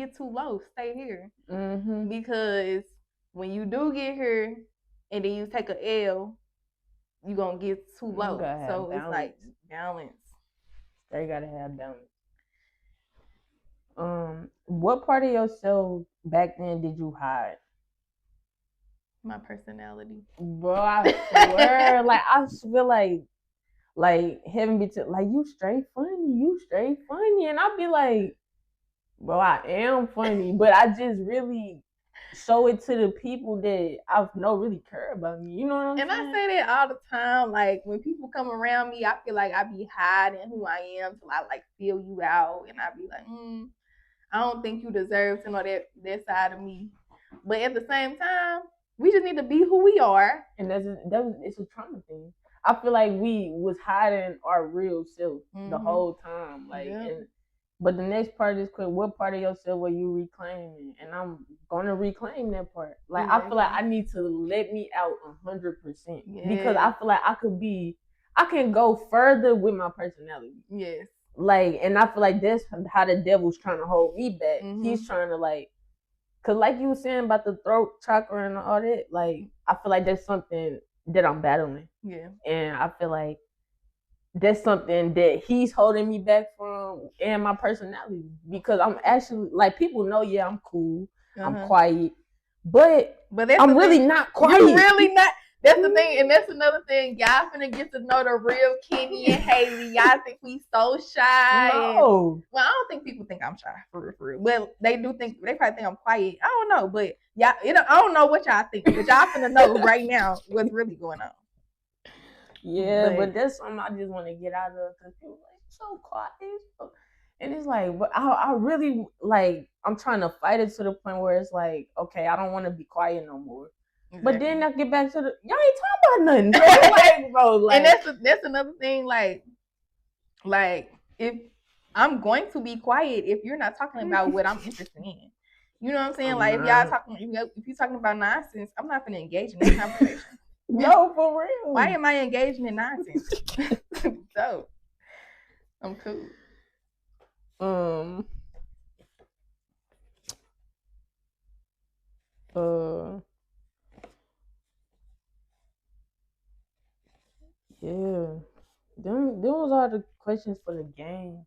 get too low. Stay here. Because when you do get here and then you take a L, you're going to get too low. So it's like balance. They got to have balance. What part of yourself back then did you hide? My personality. Bro, I swear, like, I feel like heaven be like, you straight funny. And I'll be like, bro, I am funny, but I just really show it to the people that I know really care about me. You know what I'm saying? And I say that all the time. Like, when people come around me, I feel like I be hiding who I am till I, like, feel you out. And I be like, I don't think you deserve to know that side of me. But at the same time, we just need to be who we are. And it's a trauma thing. I feel like we was hiding our real self the whole time. Like, but the next part is what part of yourself were you reclaiming? And I'm gonna reclaim that part. Like, I feel like I need to let me out 100% because I feel like I can go further with my personality. Yes. Like, and I feel like that's how the devil's trying to hold me back. He's trying to, like, cause like you were saying about the throat chakra and all that, like, I feel like that's something that I'm battling. Yeah. And I feel like that's something that he's holding me back from, and my personality, because I'm actually, like, people know, I'm cool, I'm quiet, but I'm really not quiet. You really not. That's the thing, and that's another thing. Y'all finna get to know the real Kenny and Haley. Y'all think we so shy. No. Well, I don't think people think I'm shy for real. Well, they do think, they probably think I'm quiet. I don't know, but y'all, I don't know what y'all think, but y'all finna know right now what's really going on. Yeah, but that's something I just want to get out of, because people like, so quiet. And it's like, but I really, like, I'm trying to fight it to the point where it's like, okay, I don't want to be quiet no more. Exactly. But then I get back to y'all ain't talking about nothing. Like, bro, like, and that's another thing. Like if I'm going to be quiet if you're not talking about what I'm interested in. You know what I'm saying? Like, if y'all talking, if you're talking about nonsense, I'm not gonna engage in that conversation. No, for real. Why am I engaging in nonsense? So, I'm cool. Yeah. Them was all the questions for the game.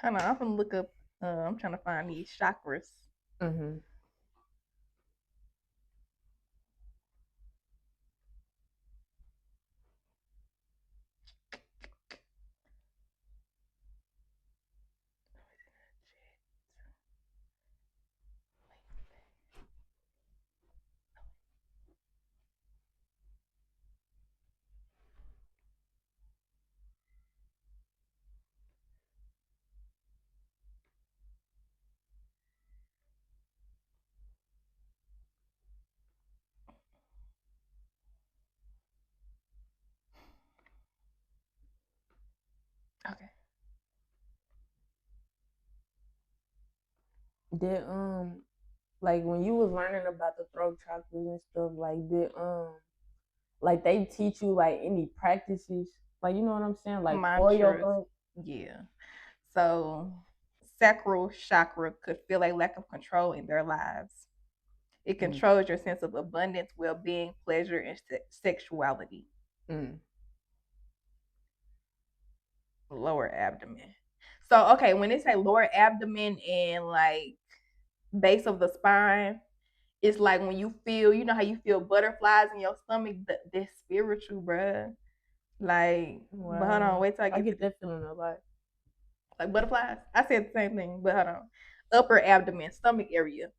Hold on, I'm gonna look up. I'm trying to find these chakras. Okay. Did like, when you was learning about the throat chakras and stuff, like, did like, they teach you, like, any practices, like, you know what I'm saying, like, for your throat? Yeah. So, sacral chakra could feel a lack of control in their lives. It controls your sense of abundance, well-being, pleasure, and sexuality. Lower abdomen. So, okay, when they say lower abdomen and, like, base of the spine, it's like when you feel, you know how you feel butterflies in your stomach, that's spiritual, bruh. Like, wow. But hold on, wait till I get that feeling a lot. Like butterflies. I said the same thing, but hold on. Upper abdomen, stomach area.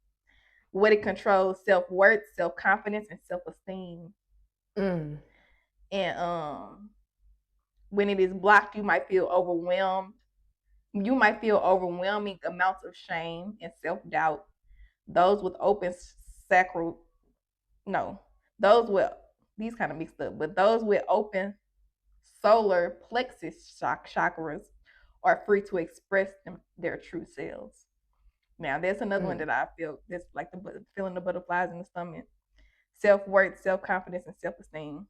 What it controls: self-worth, self-confidence, and self-esteem. And when it is blocked, you might feel overwhelmed. You might feel overwhelming amounts of shame and self-doubt. Those with open sacral, those with, these kind of mixed up, but those with open solar plexus chakras are free to express their true selves. Now, there's another one that I feel, that's like the feeling the butterflies in the stomach. Self-worth, self-confidence, and self-esteem.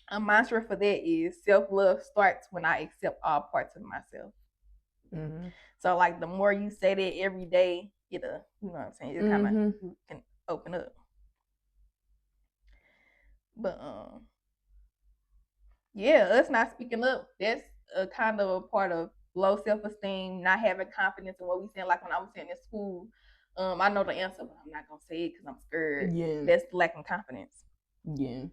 A mantra for that is self-love starts when I accept all parts of myself. So, like, the more you say that every day, it'll, you know what I'm saying, it kind of can open up. But yeah, us not speaking up, that's a kind of a part of low self-esteem, not having confidence in what we saying. Like when I was saying in school, I know the answer, but I'm not gonna say it because I'm scared. Yeah. That's lacking confidence. Yeah.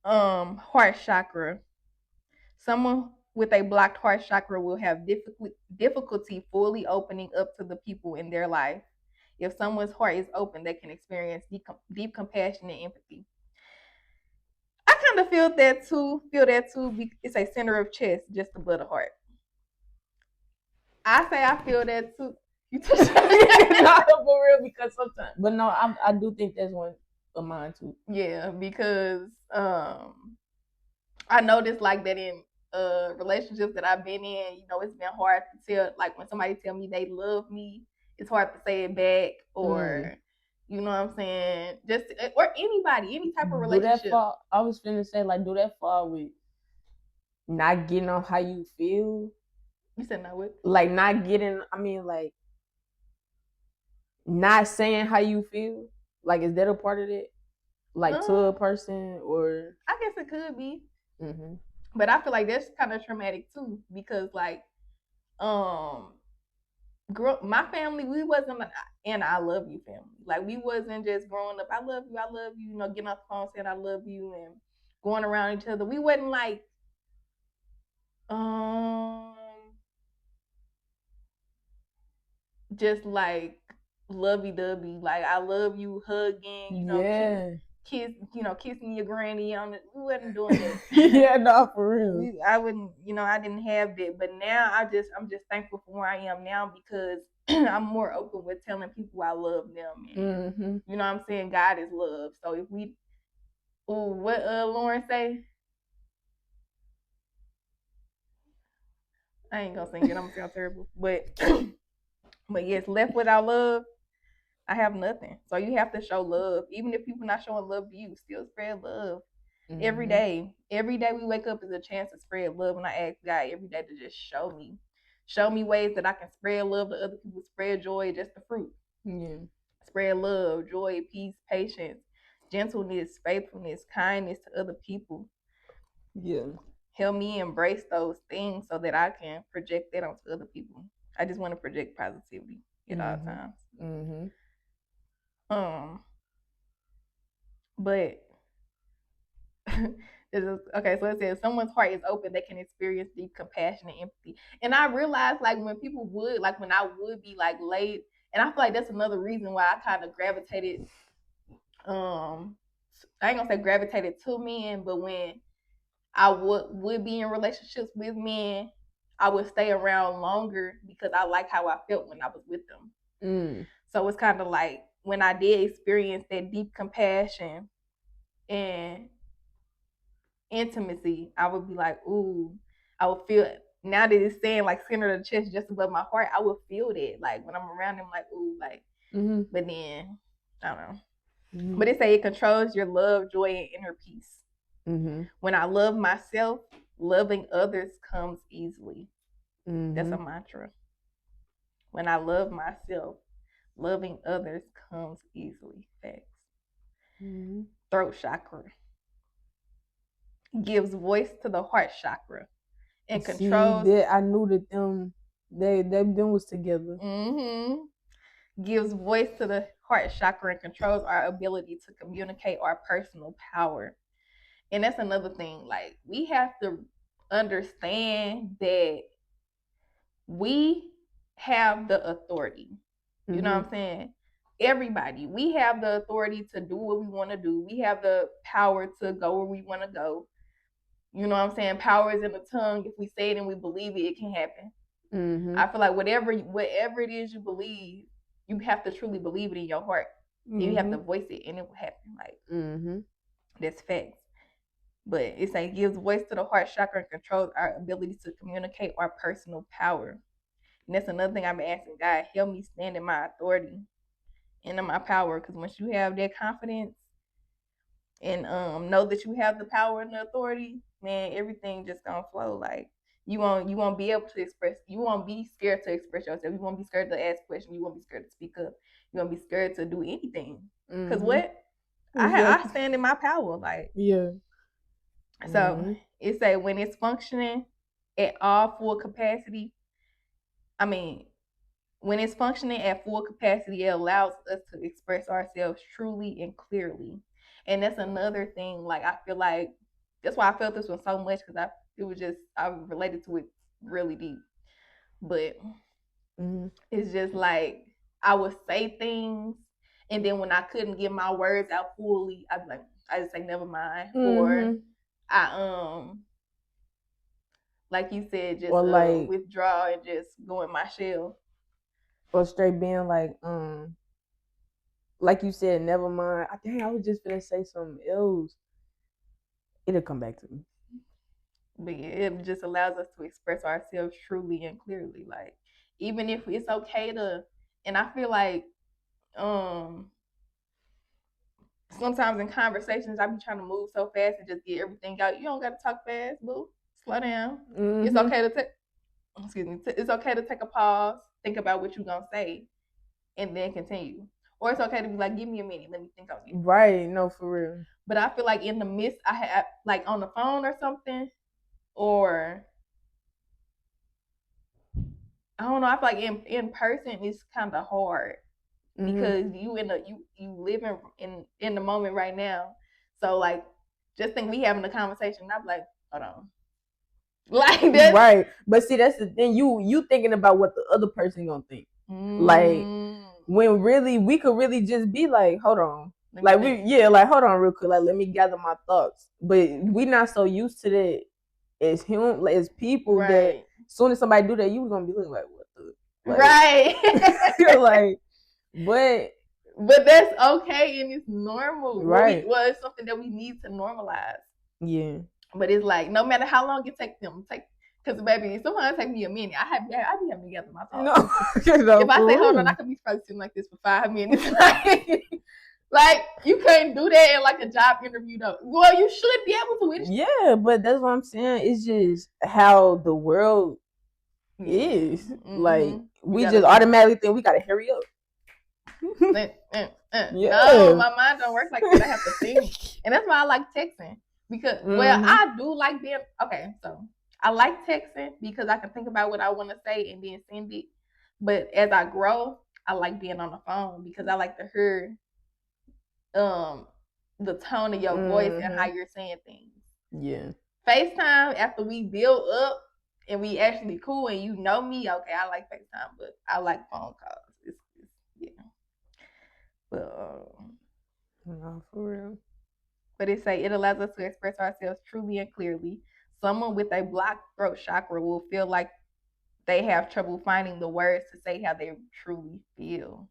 Heart chakra. Someone with a blocked heart chakra will have difficulty fully opening up to the people in their life. If someone's heart is open, they can experience deep compassion and empathy. I kind of feel that too. It's a center of chest, just above the heart. I say I feel that too. Not for real, because sometimes, but no, I do think that's one of mine too. Yeah, because I noticed like that in relationships that I've been in. You know, it's been hard to tell. Like when somebody tell me they love me, it's hard to say it back, or you know what I'm saying, just or anybody, any type of relationship. Do that fall? I was finna say, like, do that fall with not getting on how you feel? You said not what? Like not getting. I mean, like not saying how you feel. Like, is that a part of it? Like to a person, or I guess it could be. But I feel like that's kind of traumatic too, because like, my family, we wasn't an I love you family. Like we wasn't just growing up, I love you, you know, getting off the phone saying I love you and going around each other. We wasn't like, just like lovey-dovey, like I love you, hugging, you know, kissing your granny on it. We wasn't doing it. Yeah, no, for real. I wouldn't, you know, I didn't have that. But now I'm just thankful for where I am now, because I'm more open with telling people I love them. And, you know what I'm saying? God is love. So if we, what Lauren say? I ain't gonna sing it. I'm gonna sound terrible. But yes, left without love, I have nothing. So you have to show love. Even if people not showing love to you, still spread love. Every day. Every day we wake up is a chance to spread love. And I ask God every day to just show me ways that I can spread love to other people, spread joy, just the fruit. Yeah. Spread love, joy, peace, patience, gentleness, faithfulness, kindness to other people. Yeah. Help me embrace those things so that I can project that onto other people. I just want to project positivity at all times. But okay, so it says someone's heart is open, they can experience deep compassion and empathy. And I realized, like, when people would, like, when I would be like late, and I feel like that's another reason why I kind of gravitated. I ain't gonna say gravitated to men, but when I would be in relationships with men, I would stay around longer because I like how I felt when I was with them. So it's kind of like when I did experience that deep compassion and intimacy, I would be like, ooh, I would feel it. Now that it's saying like center of the chest just above my heart, I would feel that. Like when I'm around them, like, ooh, like, but then, I don't know. But it say it controls your love, joy, and inner peace. When I love myself, loving others comes easily. That's a mantra. When I love myself, loving others comes easily. Facts. Throat chakra gives voice to the heart chakra and controls. I knew that them was together. Gives voice to the heart chakra and controls our ability to communicate our personal power. And that's another thing. Like, we have to understand that we have the authority. You know what I'm saying? Everybody, we have the authority to do what we want to do. We have the power to go where we want to go. You know what I'm saying? Power is in the tongue. If we say it and we believe it, it can happen. I feel like whatever it is you believe, you have to truly believe it in your heart. You have to voice it and it will happen. Like, that's facts. But it's like gives voice to the heart chakra and controls our ability to communicate our personal power. And that's another thing I've been asking God, help me stand in my authority and in my power. Because once you have that confidence and know that you have the power and the authority, man, everything just gonna flow. Like, You won't be able to express. You won't be scared to express yourself. You won't be scared to ask questions. You won't be scared to speak up. You won't be scared to do anything. Cause what I stand in my power, like yeah. So it say when it's functioning at all full capacity. I mean, when it's functioning at full capacity, it allows us to express ourselves truly and clearly. And that's another thing. Like I feel like that's why I felt this one so much because I related to it really deep. But it's just like I would say things, and then when I couldn't get my words out fully, I'd be like, I just say never mind, or I like you said, just like withdraw and just go in my shell, or straight being like you said, never mind. I was just gonna say something else. It'll come back to me. But it just allows us to express ourselves truly and clearly. Like even if it's okay to, and I feel like sometimes in conversations I be trying to move so fast and just get everything out. You don't got to talk fast, boo. Slow down. It's okay to take. Excuse me. It's okay to take a pause, think about what you're gonna say, and then continue. Or it's okay to be like, give me a minute, let me think on it. Right, no, for real. But I feel like in the midst, I have like on the phone or something, or I don't know. I feel like in person it's kind of hard because you live in the moment right now. So like, just think we having a conversation. And I'm like, hold on. Like that's right. But see, that's the thing. You thinking about what the other person gonna think. Like when really we could really just be like, hold on. Like hold on real quick. Like let me gather my thoughts. But we not so used to that as human, like, as people that as soon as somebody do that, you gonna be looking like what the like but that's okay and it's normal. Right. Well, it's something that we need to normalize. Yeah. But it's like no matter how long it takes them, because baby, sometimes it takes me a minute. I be having to gather my thoughts. No, if I say hold on, I could be sitting like this for 5 minutes. Like you couldn't do that in like a job interview though. Well, you should be able to. Yeah, but that's what I'm saying. It's just how the world is. Like we just automatically think we gotta hurry up. No, my mind don't work like that. I have to think, and that's why I like texting because well, I do like being okay. So I like texting because I can think about what I want to say and then send it. But as I grow, I like being on the phone because I like to hear the tone of your voice and how you're saying things. Yeah. FaceTime after we build up and we actually cool and you know me, okay, I like FaceTime, but I like phone calls. It's yeah. But no, for real. But it allows us to express ourselves truly and clearly. Someone with a blocked throat chakra will feel like they have trouble finding the words to say how they truly feel.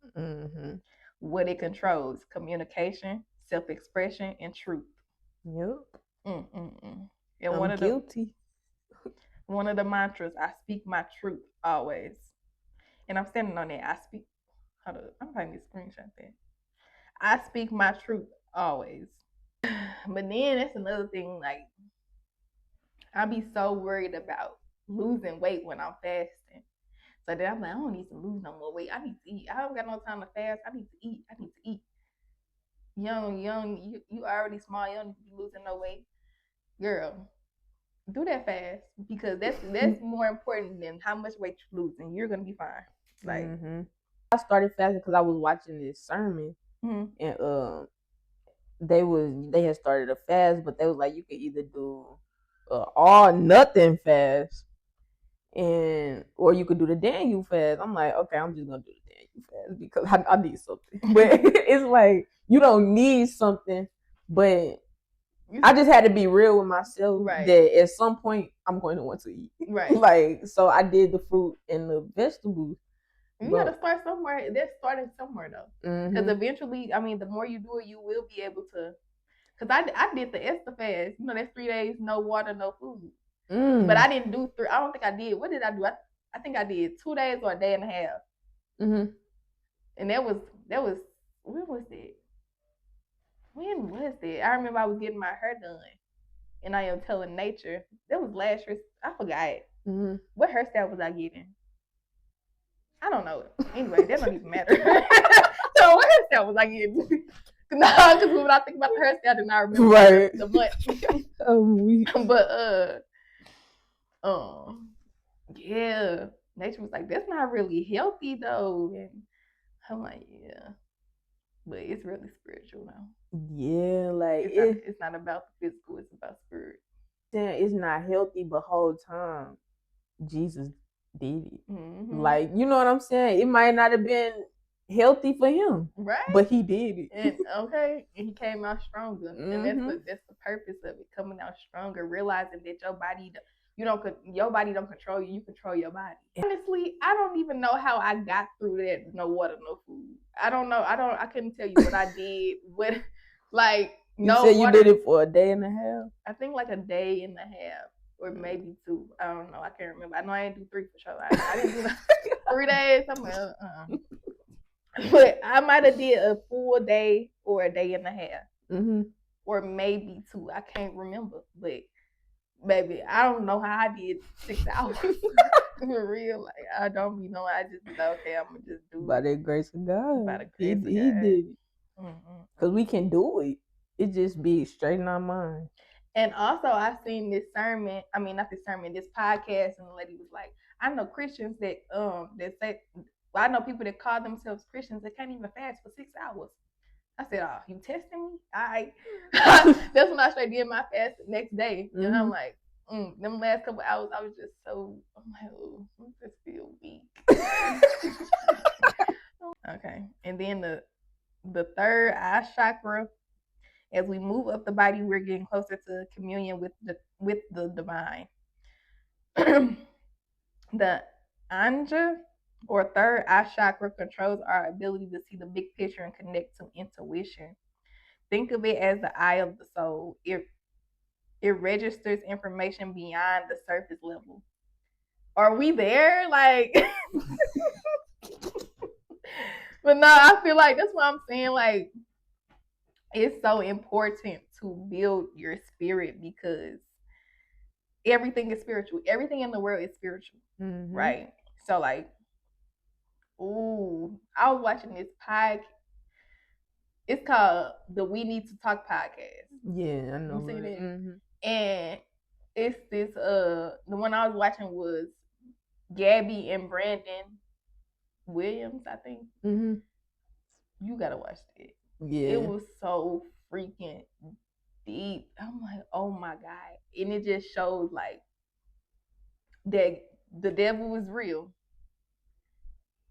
What it controls: communication, self-expression, and truth. Yep. And I'm guilty. One of the mantras: I speak my truth always. And I'm standing on that. I speak. Hold up. I'm trying to screenshot that. I speak my truth always. But then that's another thing. Like, I be so worried about losing weight when I'm fasting. So then I'm like, I don't need to lose no more weight. I need to eat. I don't got no time to fast. I need to eat. I need to eat. You already small. You don't need to be losing no weight, girl. Do that fast because that's more important than how much weight you're losing. You're gonna be fine. Like I started fasting because I was watching this sermon and they had started a fast, but they was like you could either do all nothing fast or you could do the Daniel fast. I'm like, okay, I'm just gonna do the Daniel fast because I need something. But it's like you don't need something, but I just had to be real with myself that at some point I'm going to want to eat. Like, so I did the fruit and the vegetables. You gotta start somewhere. They're starting somewhere though, because eventually, I mean, the more you do it, you will be able to. Because I did the Esther fast. You know, that's 3 days, no water, no food. But I didn't do 3. I don't think I did. What did I do? I think I did 2 days or a day and a half. And that was when was that? When was that? I remember I was getting my hair done, and I am telling nature. That was last year. I forgot. What hairstyle was I getting? I don't know. Anyway, that don't even matter. So what hairstyle was I getting? No, because when I think about the hairstyle, then I remember the month. But yeah, nature was like, that's not really healthy though, and I'm like, yeah, but it's really spiritual now. Yeah, like it's not about the physical; it's about spirit. It's not healthy, but whole time Jesus did it. Like, you know what I'm saying? It might not have been healthy for him, right? But he did it. And he came out stronger, and that's the purpose of it, coming out stronger, realizing that your body don't control you. You control your body. Honestly, I don't even know how I got through that. No water, no food. I don't know. I couldn't tell you what I did. What, like, you said you did it for a day and a half? I think like a day and a half, or maybe 2. I don't know. I can't remember. I know I didn't do 3 for sure. I didn't do 3 days. But I might have did a full day or a day and a half, or maybe 2. I can't remember, but baby, I don't know how I did 6 hours. For real, like I don't be knowing. I just be like, okay, I'm gonna just do by the grace of God. By the grace of God. He did it. Because we can do it. It just be straight in our mind. And also, I seen this sermon. I mean, not this sermon. This podcast, and the lady was like, "I know Christians that say, well, I know people that call themselves Christians that can't even fast for 6 hours." I said, "Oh, you testing me?" That's when I straight did my fast the next day, and I'm like, them last couple hours, I was just so. I'm like, oh, I just feel weak. Okay, and then the third eye chakra. As we move up the body, we're getting closer to communion with the divine. The Anja, or third eye chakra, controls our ability to see the big picture and connect to intuition. Think of it as the eye of the soul. It registers information beyond the surface level. Are we there? Like, but no, I feel like that's what I'm saying. Like, it's so important to build your spirit because everything is spiritual. Everything in the world is spiritual, right? So, like, I was watching this podcast. It's called the We Need to Talk podcast. Yeah, I know. You seen it? And it's this. The one I was watching was Gabby and Brandon Williams, I think. You gotta watch it. Yeah, it was so freaking deep. I'm like, oh my God. And it just shows like that the devil is real,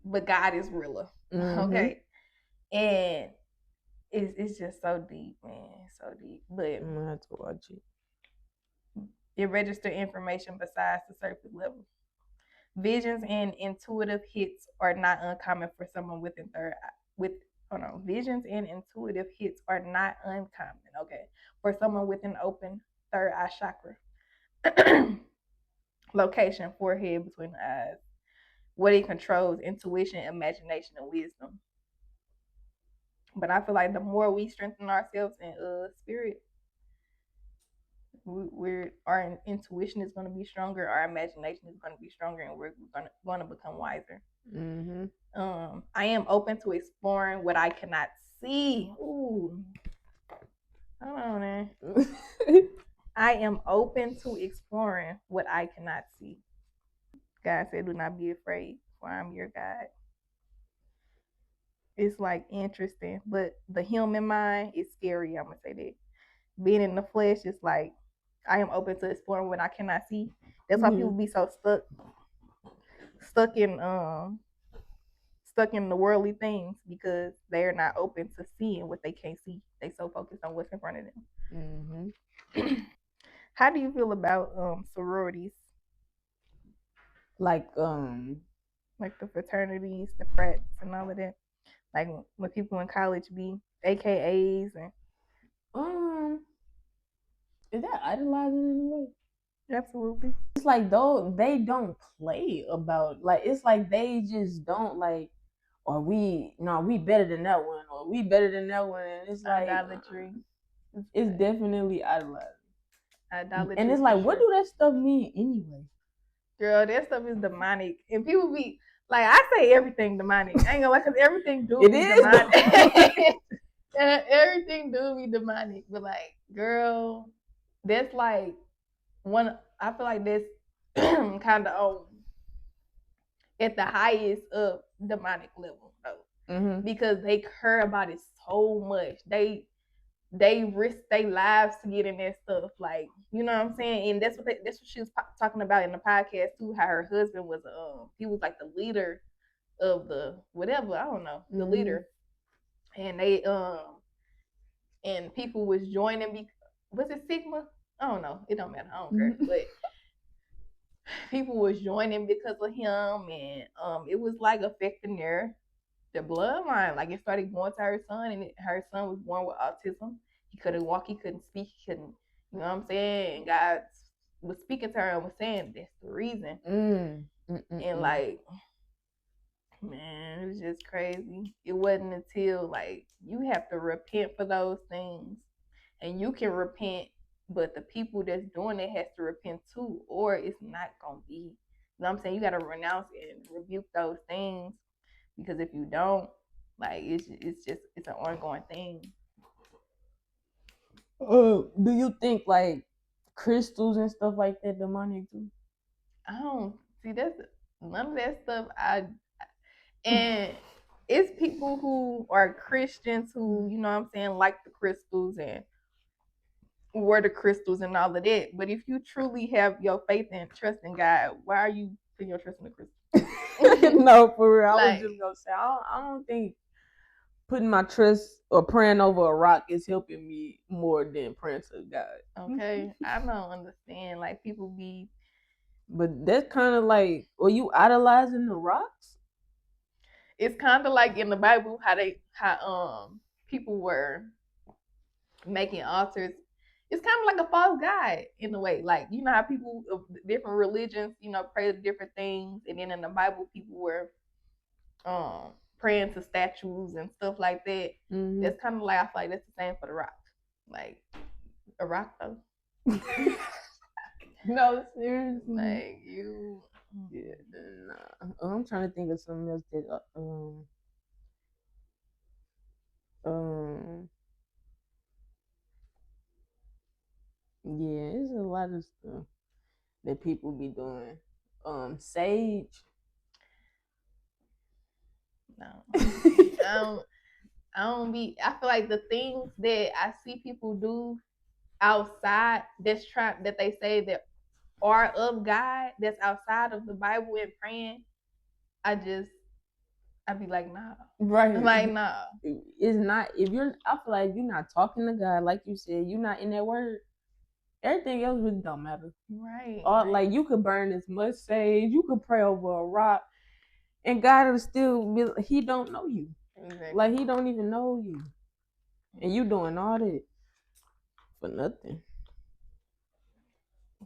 but God is realer. Okay. And it's just so deep, man. So deep. But I'm gonna have to watch it. It registers information besides the surface level. Visions and intuitive hits are not uncommon for someone within visions and intuitive hits are not uncommon, okay, for someone with an open third eye chakra. Location, forehead between the eyes. What it controls: intuition, imagination, and wisdom. But I feel like the more we strengthen ourselves in spirit, our intuition is going to be stronger, our imagination is going to be stronger, and we're going to become wiser. I am open to exploring what I cannot see. Ooh, hold on, man. I am open to exploring what I cannot see. God said, "Do not be afraid, for I'm your God." It's like interesting, but the human mind is scary. I'm gonna say that. Being in the flesh is like, I am open to exploring what I cannot see. That's why people be so stuck in the worldly things, because they're not open to seeing what they can't see. They so focused on what's in front of them. How do you feel about sororities? Like the fraternities, the frats, and all of that. Like when people in college be AKAs and is that idolizing in a way? Absolutely. It's like though they don't play about, like, it's like they just don't like, or we better than that one, or we better than that one, and it's like idolatry. It's definitely idolizing. Idolatry. And it's like, what do that stuff mean anyway? Girl, that stuff is demonic. And people be like, I say everything demonic. I ain't gonna lie, because everything do be demonic. Everything do be demonic. But like, girl, that's like one, I feel like that's kind of at the highest of demonic level though. Because they care about it so much. They risk their lives to get in that stuff. Like, you know what I'm saying? And that's what she was talking about in the podcast too, how her husband was he was like the leader of the whatever, I don't know, the leader. And they and people was joining was it Sigma? I don't know. It don't matter. I don't care. But people was joining because of him, and it was like affecting their bloodline. Like, it started going to her son, and her son was born with autism. He couldn't walk, he couldn't speak, he couldn't, you know what I'm saying? And God was speaking to her and was saying that's the reason. And like, man, it was just crazy. It wasn't until like you have to repent for those things, and you can repent, but the people that's doing it has to repent too, or it's not gonna be. You know what I'm saying? You gotta renounce and rebuke those things, because if you don't, like, it's an ongoing thing. Do you think like crystals and stuff like that demonic too? I don't see, that's none of that stuff. And it's people who are Christians who, you know what I'm saying, like the crystals and wear the crystals and all of that. But if you truly have your faith and trust in God, why are you putting your trust in the crystals? No, for real. I was just gonna say, I don't think putting my trust or praying over a rock is helping me more than praying to God. Okay, I don't understand. Like, people be, but that's kind of like, are you idolizing the rocks? It's kind of like in the Bible how people were making altars. It's kind of like a false god in a way. Like, you know how people of different religions, you know, pray to different things, and then in the Bible, people were praying to statues and stuff like that. That's kind of like, I feel like that's the same for the rock. Like, a rock though. No, seriously. Like, you. Yeah, nah. I'm trying to think of something else that yeah, it's a lot of stuff that people be doing. Sage. No. I feel like the things that I see people do outside that they say that are of God, that's outside of the Bible and praying, I'd be like, nah. Right. Like, nah. It's not, I feel like you're not talking to God, like you said, you're not in that word. Everything else really don't matter. Right. Or like, you could burn as much sage, you could pray over a rock, and God will still be, he don't know you. Exactly. Like, he don't even know you. And you doing all that for nothing.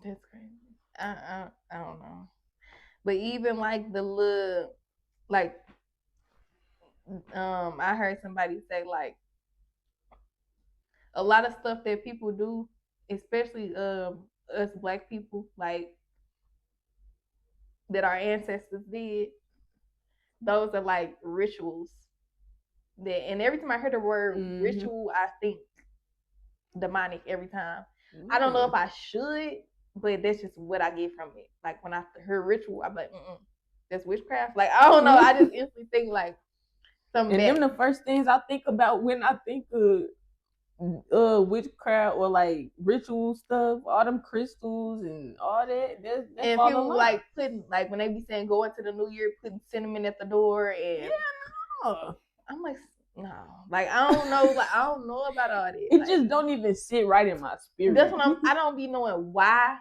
That's crazy. I don't know. But even like the little, like, I heard somebody say, like, a lot of stuff that people do, especially us Black people, like, that our ancestors did, those are like rituals. And every time I hear the word ritual, I think demonic every time. I don't know if I should, but that's just what I get from it. Like, when I hear ritual, I'm like, that's witchcraft. Like, I don't know. I just instantly think like something. And them the first things I think about when I think of witchcraft or like ritual stuff, all them crystals and all that. And people like putting, like, when they be saying go into the new year, putting cinnamon at the door, and no. I'm like, no, like, I don't know, like, I don't know about all that. It like, just don't even sit right in my spirit. That's what I don't be knowing why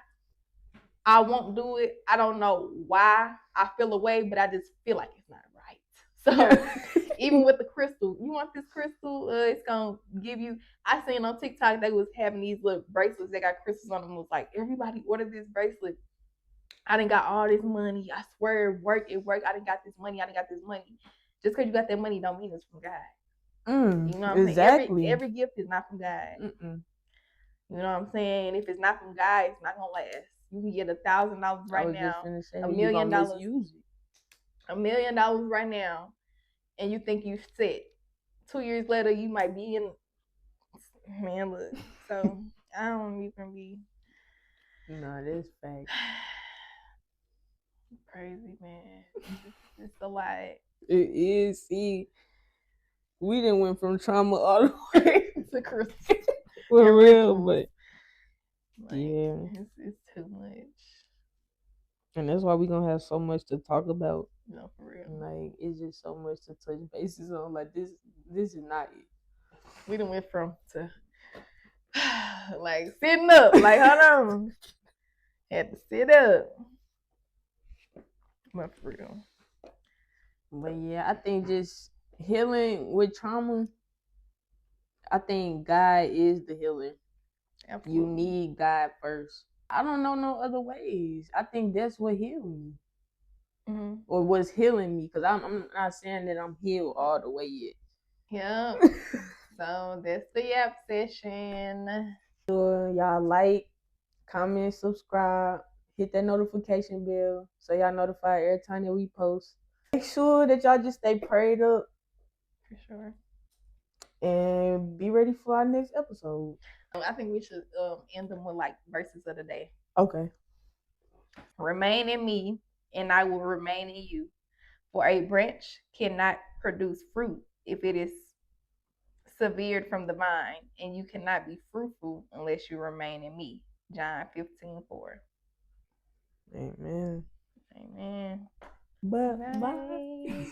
I won't do it. I don't know why I feel away, but I just feel like it's not right. So even with the crystal, you want this crystal? It's gonna give you. I seen on TikTok they was having these little bracelets that got crystals on them. It was like, everybody ordered this bracelet. I done got all this money. I swear, it worked. I done got this money. Just because you got that money don't mean it's from God. You know what I'm exactly. saying? Every gift is not from God. You know what I'm saying? If it's not from God, it's not gonna last. You can get $1,000 right now. $1 million. Use it. $1 million right now, and you think you set. 2 years later, you might be in. Man, look. So I don't even be. No, that's fact. Crazy, man. It's a lot. It is. See, we done went from trauma all the way to Christmas. For real, but like, yeah, it's too much. And that's why we gonna have so much to talk about. No, for real. Like, it's just so much to touch bases on. Like, this is not it. We done went from to like sitting up. Like, hold on. Had to sit up. But for real. But yeah, I think just healing with trauma, I think God is the healer. Absolutely. You need God first. I don't know no other ways. I think that's what healed me. Mm-hmm. Or was healing me, because I'm not saying that I'm healed all the way yet. Yeah. So that's the app session. Y'all like, comment, subscribe, hit that notification bell so y'all notified every time that we post. Make sure that y'all just stay prayed up. For sure. And be ready for our next episode. I think we should end them with like verses of the day. Okay. Remain in me, and I will remain in you. For a branch cannot produce fruit if it is severed from the vine, and you cannot be fruitful unless you remain in me. John 15:4. Amen. Amen. Bye.